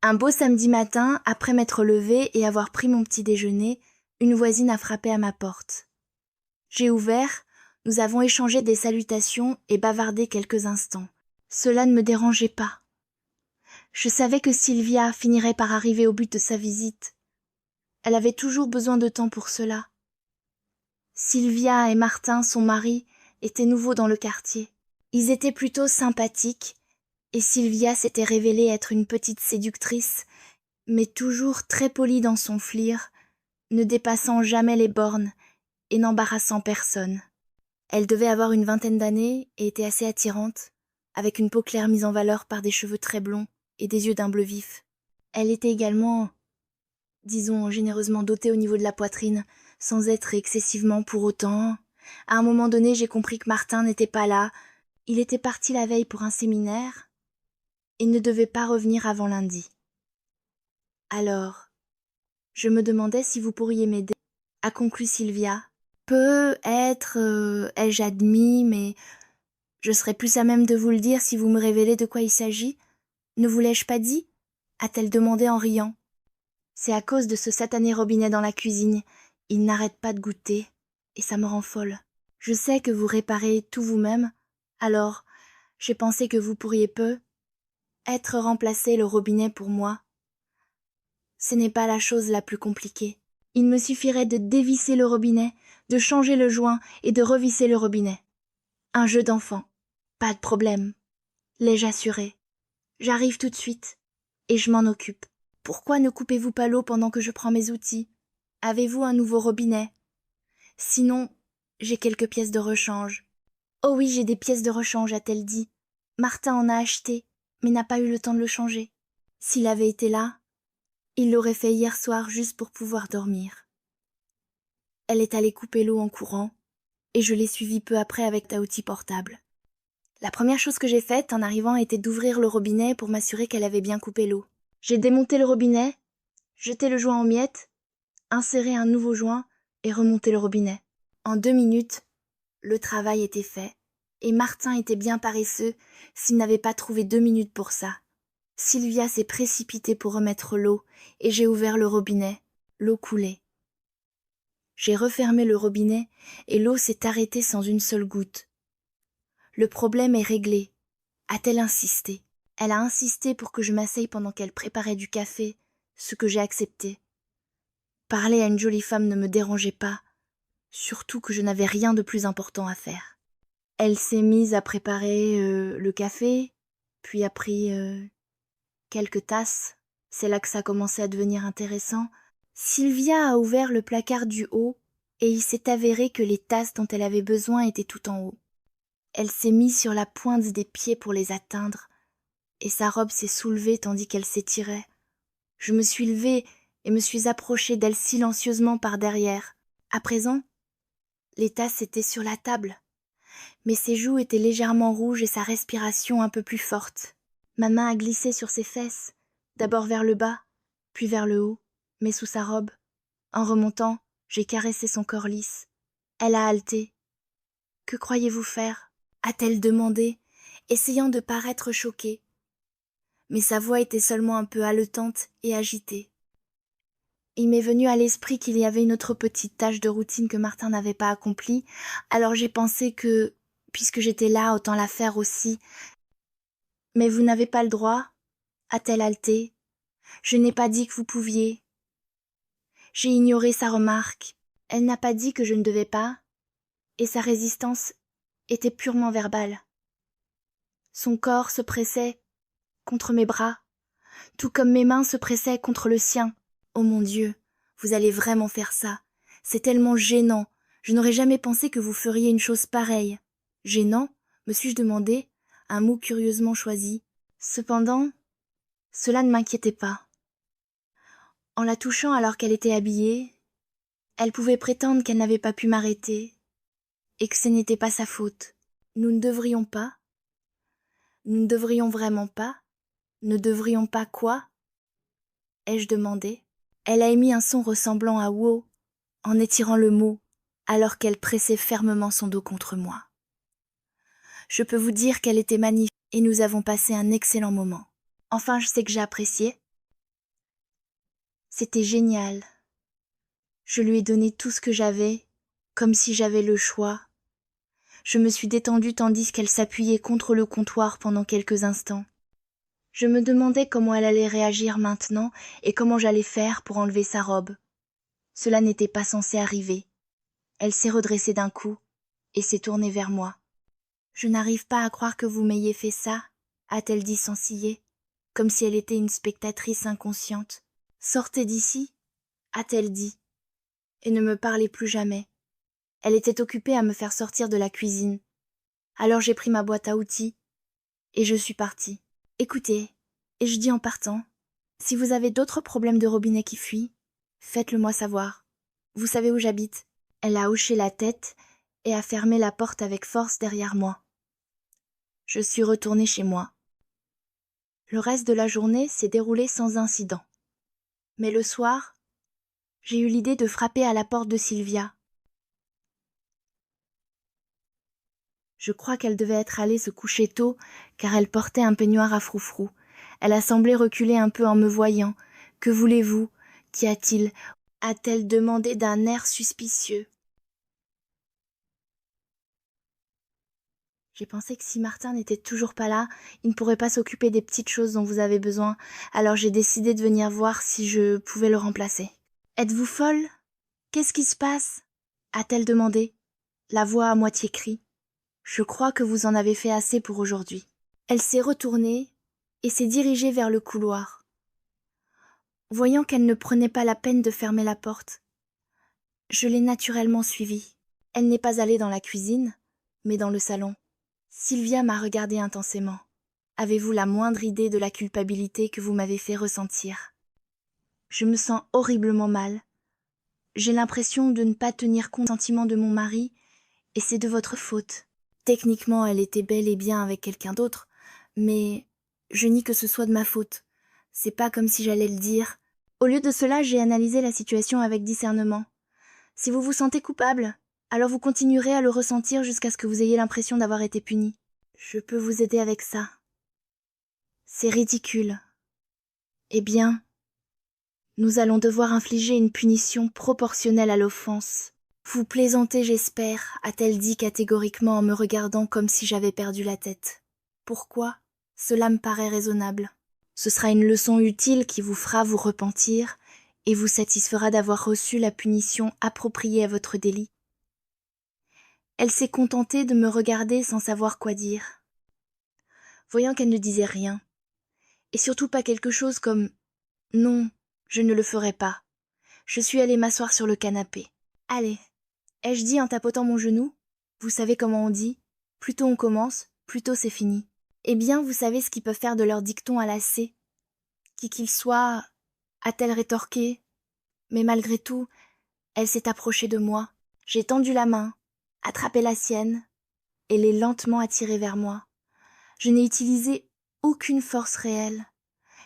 Un beau samedi matin, après m'être levée et avoir pris mon petit déjeuner, une voisine a frappé à ma porte. J'ai ouvert, nous avons échangé des salutations et bavardé quelques instants. Cela ne me dérangeait pas. Je savais que Sylvia finirait par arriver au but de sa visite. Elle avait toujours besoin de temps pour cela. Sylvia et Martin, son mari, étaient nouveaux dans le quartier. Ils étaient plutôt sympathiques, et Sylvia s'était révélée être une petite séductrice, mais toujours très polie dans son flirt, ne dépassant jamais les bornes et n'embarrassant personne. Elle devait avoir une vingtaine d'années et était assez attirante, avec une peau claire mise en valeur par des cheveux très blonds et des yeux d'un bleu vif. Elle était également, disons, généreusement dotée au niveau de la poitrine, sans être excessivement pour autant. À un moment donné, j'ai compris que Martin n'était pas là. Il était parti la veille pour un séminaire et ne devait pas revenir avant lundi. Alors, je me demandais si vous pourriez m'aider, a conclu Sylvia. Peut-être ai-je admis, mais je serais plus à même de vous le dire si vous me révélez de quoi il s'agit. Ne vous l'ai-je pas dit? A-t-elle demandé en riant. C'est à cause de ce satané robinet dans la cuisine. Il n'arrête pas de goutter, et ça me rend folle. Je sais que vous réparez tout vous-même, alors j'ai pensé que vous pourriez être remplacé le robinet pour moi. Ce n'est pas la chose la plus compliquée. Il me suffirait de dévisser le robinet, de changer le joint et de revisser le robinet. Un jeu d'enfant. Pas de problème. L'ai-je assuré. J'arrive tout de suite. Et je m'en occupe. Pourquoi ne coupez-vous pas l'eau pendant que je prends mes outils? Avez-vous un nouveau robinet? Sinon, j'ai quelques pièces de rechange. Oh oui, j'ai des pièces de rechange, a-t-elle dit. Martin en a acheté, mais n'a pas eu le temps de le changer. S'il avait été là, il l'aurait fait hier soir juste pour pouvoir dormir. Elle est allée couper l'eau en courant, et je l'ai suivie peu après avec ta outil portable. La première chose que j'ai faite en arrivant était d'ouvrir le robinet pour m'assurer qu'elle avait bien coupé l'eau. J'ai démonté le robinet, jeté le joint en miettes, inséré un nouveau joint et remonté le robinet. En 2 minutes, le travail était fait, et Martin était bien paresseux s'il n'avait pas trouvé 2 minutes pour ça. Sylvia s'est précipitée pour remettre l'eau, et j'ai ouvert le robinet. L'eau coulait. J'ai refermé le robinet, et l'eau s'est arrêtée sans une seule goutte. Le problème est réglé, a-t-elle insisté. Elle a insisté pour que je m'asseye pendant qu'elle préparait du café, ce que j'ai accepté. Parler à une jolie femme ne me dérangeait pas, surtout que je n'avais rien de plus important à faire. Elle s'est mise à préparer le café, puis a pris quelques tasses. C'est là que ça a commencé à devenir intéressant. Sylvia a ouvert le placard du haut, et il s'est avéré que les tasses dont elle avait besoin étaient tout en haut. Elle s'est mise sur la pointe des pieds pour les atteindre, et sa robe s'est soulevée tandis qu'elle s'étirait. Je me suis levée et me suis approchée d'elle silencieusement par derrière. À présent, les tasses étaient sur la table, mais ses joues étaient légèrement rouges et sa respiration un peu plus forte. Ma main a glissé sur ses fesses, d'abord vers le bas, puis vers le haut, mais sous sa robe. En remontant, j'ai caressé son corps lisse. Elle a haleté. « Que croyez-vous faire » a-t-elle demandé, essayant de paraître choquée. Mais sa voix était seulement un peu haletante et agitée. Il m'est venu à l'esprit qu'il y avait une autre petite tâche de routine que Martin n'avait pas accomplie, alors j'ai pensé que, puisque j'étais là, autant la faire aussi. « Mais vous n'avez pas le droit » a-t-elle haleté. « Je n'ai pas dit que vous pouviez. » J'ai ignoré sa remarque. Elle n'a pas dit que je ne devais pas, et sa résistance était purement verbale. Son corps se pressait contre mes bras, tout comme mes mains se pressaient contre le sien. Oh mon Dieu, vous allez vraiment faire ça. C'est tellement gênant. Je n'aurais jamais pensé que vous feriez une chose pareille. Gênant, me suis-je demandé, un mot curieusement choisi. Cependant, cela ne m'inquiétait pas. En la touchant alors qu'elle était habillée, elle pouvait prétendre qu'elle n'avait pas pu m'arrêter, et que ce n'était pas sa faute. Nous ne devrions pas. Nous ne devrions vraiment pas. Ne devrions pas quoi? Ai-je demandé. Elle a émis un son ressemblant à wow, en étirant le mot, alors qu'elle pressait fermement son dos contre moi. Je peux vous dire qu'elle était magnifique, et nous avons passé un excellent moment. Enfin, je sais que j'ai apprécié. C'était génial. Je lui ai donné tout ce que j'avais, comme si j'avais le choix. Je me suis détendue tandis qu'elle s'appuyait contre le comptoir pendant quelques instants. Je me demandais comment elle allait réagir maintenant et comment j'allais faire pour enlever sa robe. Cela n'était pas censé arriver. Elle s'est redressée d'un coup et s'est tournée vers moi. « Je n'arrive pas à croire que vous m'ayez fait ça, » a-t-elle dit sans ciller, comme si elle était une spectatrice inconsciente. « Sortez d'ici, » a-t-elle dit, et ne me parlez plus jamais. Elle était occupée à me faire sortir de la cuisine. Alors j'ai pris ma boîte à outils et je suis partie. Écoutez, et je dis en partant, si vous avez d'autres problèmes de robinet qui fuient, faites-le moi savoir. Vous savez où j'habite. Elle a hoché la tête et a fermé la porte avec force derrière moi. Je suis retournée chez moi. Le reste de la journée s'est déroulé sans incident. Mais le soir, j'ai eu l'idée de frapper à la porte de Sylvia. Je crois qu'elle devait être allée se coucher tôt, car elle portait un peignoir à froufrou. Elle a semblé reculer un peu en me voyant. « Que voulez-vous ? Qu'y a-t-il » a-t-elle demandé d'un air suspicieux. J'ai pensé que si Martin n'était toujours pas là, il ne pourrait pas s'occuper des petites choses dont vous avez besoin, alors j'ai décidé de venir voir si je pouvais le remplacer. « Êtes-vous folle ? Qu'est-ce qui se passe ?» a-t-elle demandé, la voix à moitié cri. « Je crois que vous en avez fait assez pour aujourd'hui. » Elle s'est retournée et s'est dirigée vers le couloir. Voyant qu'elle ne prenait pas la peine de fermer la porte, je l'ai naturellement suivie. Elle n'est pas allée dans la cuisine, mais dans le salon. Sylvia m'a regardée intensément. Avez-vous la moindre idée de la culpabilité que vous m'avez fait ressentir ? Je me sens horriblement mal. J'ai l'impression de ne pas tenir compte des sentiments de mon mari, et c'est de votre faute. Techniquement, elle était bel et bien avec quelqu'un d'autre, mais je nie que ce soit de ma faute. C'est pas comme si j'allais le dire. Au lieu de cela, j'ai analysé la situation avec discernement. Si vous vous sentez coupable, alors vous continuerez à le ressentir jusqu'à ce que vous ayez l'impression d'avoir été puni. Je peux vous aider avec ça. C'est ridicule. Eh bien, nous allons devoir infliger une punition proportionnelle à l'offense. Vous plaisantez, j'espère, a-t-elle dit catégoriquement en me regardant comme si j'avais perdu la tête. Pourquoi ? Cela me paraît raisonnable. Ce sera une leçon utile qui vous fera vous repentir et vous satisfera d'avoir reçu la punition appropriée à votre délit. Elle s'est contentée de me regarder sans savoir quoi dire. Voyant qu'elle ne disait rien, et surtout pas quelque chose comme « Non, je ne le ferai pas », je suis allée m'asseoir sur le canapé. « Allez », ai-je dit en tapotant mon genou. Vous savez comment on dit ? Plus tôt on commence, plus tôt c'est fini. Eh bien, vous savez ce qu'ils peuvent faire de leur dicton à la C. Qui qu'il soit, a-t-elle rétorqué. Mais malgré tout, elle s'est approchée de moi. J'ai tendu la main, attrapé la sienne, et l'ai lentement attirée vers moi. Je n'ai utilisé aucune force réelle.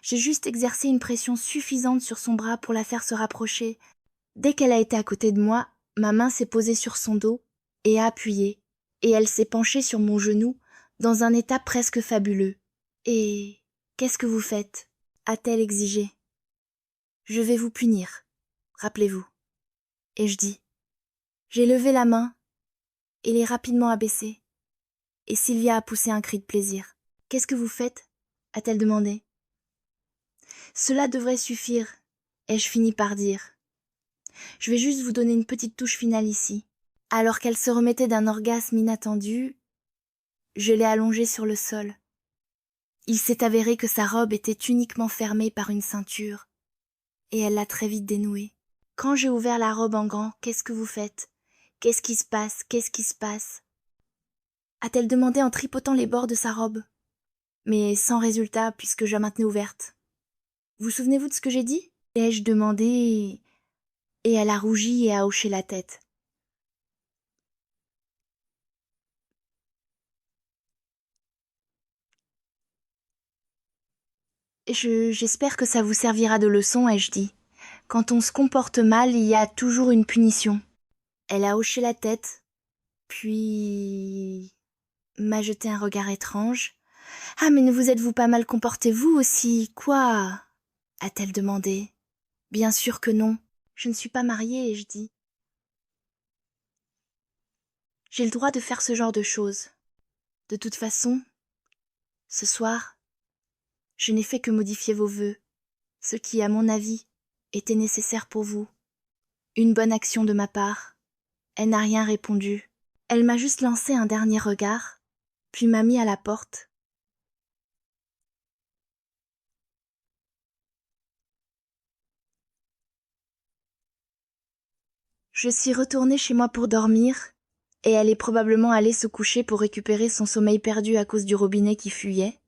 J'ai juste exercé une pression suffisante sur son bras pour la faire se rapprocher. Dès qu'elle a été à côté de moi, ma main s'est posée sur son dos et a appuyé, et elle s'est penchée sur mon genou dans un état presque fabuleux. « Et qu'est-ce que vous faites ?» a-t-elle exigé. « Je vais vous punir, rappelez-vous. » ai-je dit. J'ai levé la main et l'ai rapidement abaissée, et Sylvia a poussé un cri de plaisir. « Qu'est-ce que vous faites ?» a-t-elle demandé. « Cela devrait suffire, » ai-je fini par dire. « Je vais juste vous donner une petite touche finale ici. » Alors qu'elle se remettait d'un orgasme inattendu, je l'ai allongée sur le sol. Il s'est avéré que sa robe était uniquement fermée par une ceinture, et elle l'a très vite dénouée. Quand j'ai ouvert la robe en grand, « Qu'est-ce que vous faites ? Qu'est-ce qui se passe ? Qu'est-ce qui se passe ?» a-t-elle demandé en tripotant les bords de sa robe, mais sans résultat puisque je la maintenais ouverte. « Vous souvenez-vous de ce que j'ai dit ?» ai-je demandé, et elle a rougi et a hoché la tête. J'espère que ça vous servira de leçon, ai-je dit. Quand on se comporte mal, il y a toujours une punition. Elle a hoché la tête, puis m'a jeté un regard étrange. « Ah, mais ne vous êtes-vous pas mal comporté vous aussi, quoi ?» a-t-elle demandé. Bien sûr que non. Je ne suis pas mariée, ai-je dit. J'ai le droit de faire ce genre de choses. De toute façon, ce soir, je n'ai fait que modifier vos vœux, ce qui, à mon avis, était nécessaire pour vous. Une bonne action de ma part. Elle n'a rien répondu. Elle m'a juste lancé un dernier regard, puis m'a mis à la porte. Je suis retournée chez moi pour dormir, et elle est probablement allée se coucher pour récupérer son sommeil perdu à cause du robinet qui fuyait.